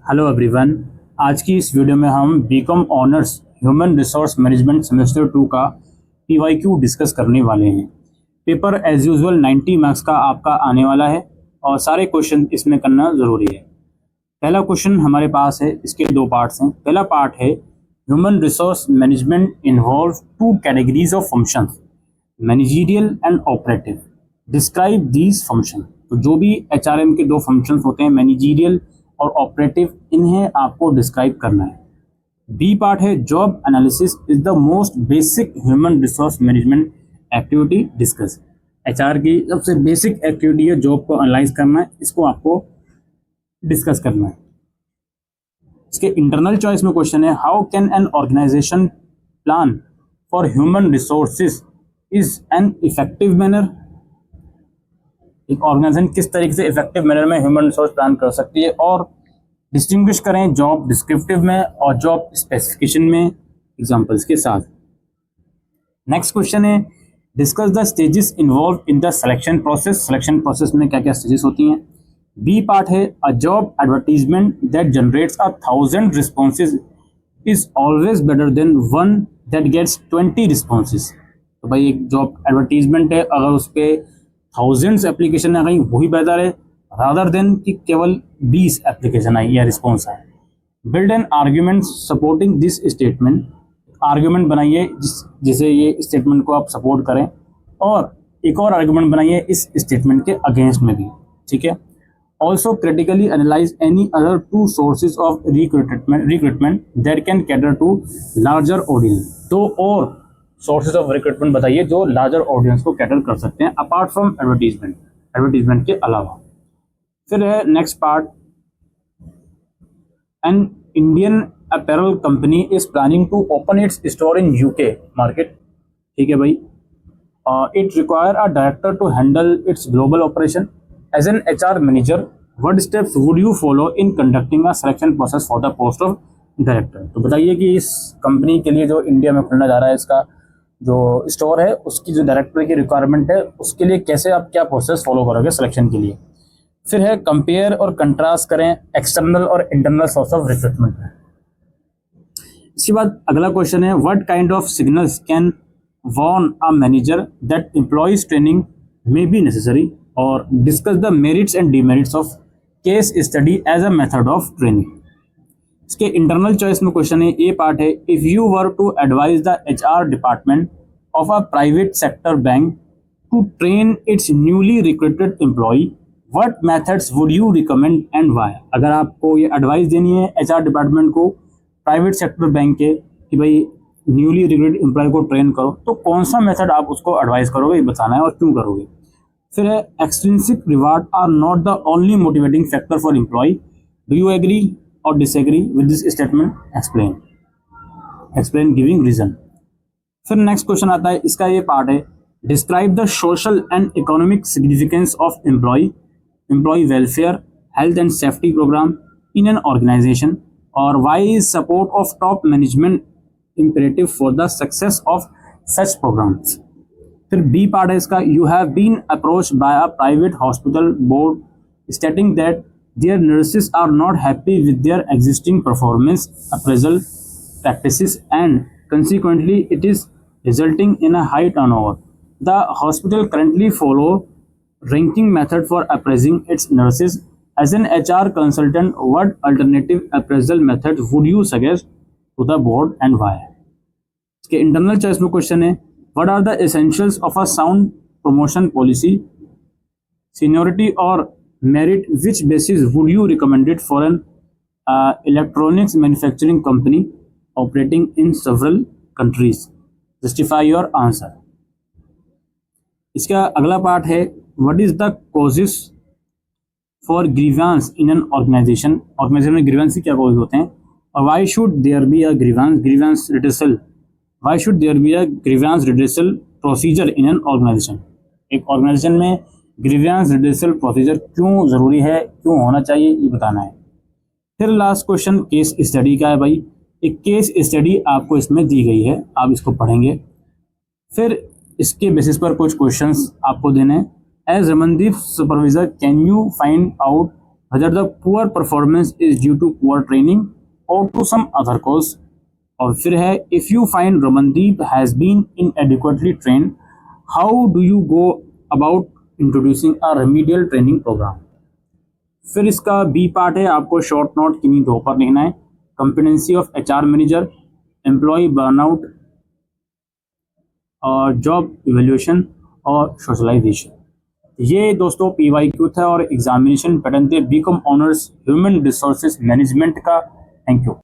Hello everyone. आज की इस वीडियो में हम BCom honours human resource management semester 2 का पीवाईक्यू डिस्कस करने वाले हैं। पेपर एज यूजुअल 90 मार्क्स का आपका आने वाला है और सारे क्वेश्चन इसमें करना ज़रूरी है। पहला क्वेश्चन हमारे पास है, इसके दो पार्ट्स हैं। पहला पार्ट है human resource management involve two categories of functions, managerial and operative. Describe these function. तो जो भी एचआरएम के दो फंक्शंस होते हैं, मैनेजरियल और ऑपरेटिव, इन्हें आपको डिस्क्राइब करना है। बी पार्ट है job analysis is the most basic human resource management activity discuss. HR की सबसे बेसिक एक्टिविटी है जॉब को एनालाइज करना है, इसको आपको डिस्कस करना है। इसके इंटरनल चॉइस में क्वेश्चन है how can an organization plan for human resources is an effective manner. एक ऑर्गेनाइजेशन किस तरीके से इफेक्टिव मैनर में ह्यूमन रिसोर्स प्लान कर सकती है, और डिस्टिंग्विश करें जॉब डिस्क्रिप्टिव में और जॉब स्पेसिफिकेशन में एग्जांपल्स के साथ। नेक्स्ट क्वेश्चन है discuss the stages involved in the selection process. Selection process में क्या क्या स्टेजेस होती हैं। बी पार्ट है a job advertisement that generates 1000 responses is always better than one that gets 20 responses. तो भाई एक जॉब एडवर्टीजमेंट है, अगर उस पर थाउजेंड्स एप्लीकेशन आ गई वही बेहतर है रादर देन कि केवल 20 एप्लीकेशन आई या रिस्पॉन्स आए। Build an argument supporting this statement. Argument बनाइए जिसे ये स्टेटमेंट को आप सपोर्ट करें, और एक और आर्ग्यूमेंट बनाइए इस स्टेटमेंट के अगेंस्ट में भी, ठीक है। Also critically analyse any other two sources of recruitment that can cater to larger audience. तो और सोर्सेज ऑफ रिक्रूटमेंट बताइए जो लार्जर ऑडियंस को कैटर कर सकते हैं अपार्ट फ्रॉम एडवर्टीजमेंट के अलावा। फिर है next part, an Indian apparel company is planning to open its store in UK market. ठीक है भाई। It require a director to handle its global operation. As an HR manager what steps would you follow in conducting a selection process for the post of director. तो बताइए कि इस company के लिए जो इंडिया में खुलना जा रहा है, इसका जो स्टोर है, उसकी जो डायरेक्टर की रिक्वायरमेंट है, उसके लिए कैसे आप क्या प्रोसेस फॉलो करोगे सिलेक्शन के लिए। फिर है कंपेयर और कंट्रास्ट करें एक्सटर्नल और इंटरनल सोर्स ऑफ रिक्रूटमेंट में। इसके बाद अगला क्वेश्चन है what kind of signals can warn a manager that employees training may be necessary, और discuss the merits and demerits of case study as a method of training. इसके internal choice में question है A part है if you were to advise the HR department of a private sector bank to train its newly recruited employee what methods would you recommend and why. अगर आपको ये advice देनी है HR department को private sector bank के कि भाई newly recruited employ को ट्रेन करो, तो कौन सा मेथड आप उसको एडवाइस करोगे, ये बताना है और क्यों करोगे। फिर है extrinsic reward are not the only motivating factor for employee, do you agree और disagree with this statement, explain giving reason. फिर नेक्स्ट क्वेश्चन आता है, इसका ये पार्ट है describe the social and economic significance of employee welfare health and safety programme in an organisation, और why is support of top management imperative for the success of such programmes. फिर B part है इसका you have been approached by a private hospital board stating that their nurses are not happy with their existing performance appraisal practices and consequently it is resulting in a high turnover. The hospital currently follow ranking method for appraising its nurses. As an HR consultant, what alternative appraisal method would you suggest to the board and why? इसके internal choice में question है what are the essentials of a sound promotion policy, seniority or merit, which basis would you recommend it for an electronics manufacturing company operating in several countries, justify your answer. इसका अगला part है what is the causes for grievance in an organization। Organization में grievance क्या cause होते हैं, और why should there be a grievance redressal, why should there be a grievance redressal procedure in an organization। एक organisation में grievance redressal procedure क्यों ज़रूरी है, क्यों होना चाहिए, ये बताना है। फिर लास्ट क्वेश्चन केस स्टडी का है भाई, एक केस स्टडी आपको इसमें दी गई है, आप इसको पढ़ेंगे। फिर इसके बेसिस पर कुछ क्वेश्चंस आपको देने हैं। As Ramandeep supervisor can you find out whether the poor performance is due to poor training or to some other cause. और फिर है if you find Ramandeep has been inadequately trained, how do you go about introducing a remedial training program? फिर इसका B part है, आपको short note किन्हीं दो पर लिखना है, competency of HR manager, employee burnout और जॉब इवेल्यूशन और सोशलाइजेशन। ये दोस्तों PYQ था और एग्जामिनेशन पैटर्न थे BCom honours human resources management का। Thank you.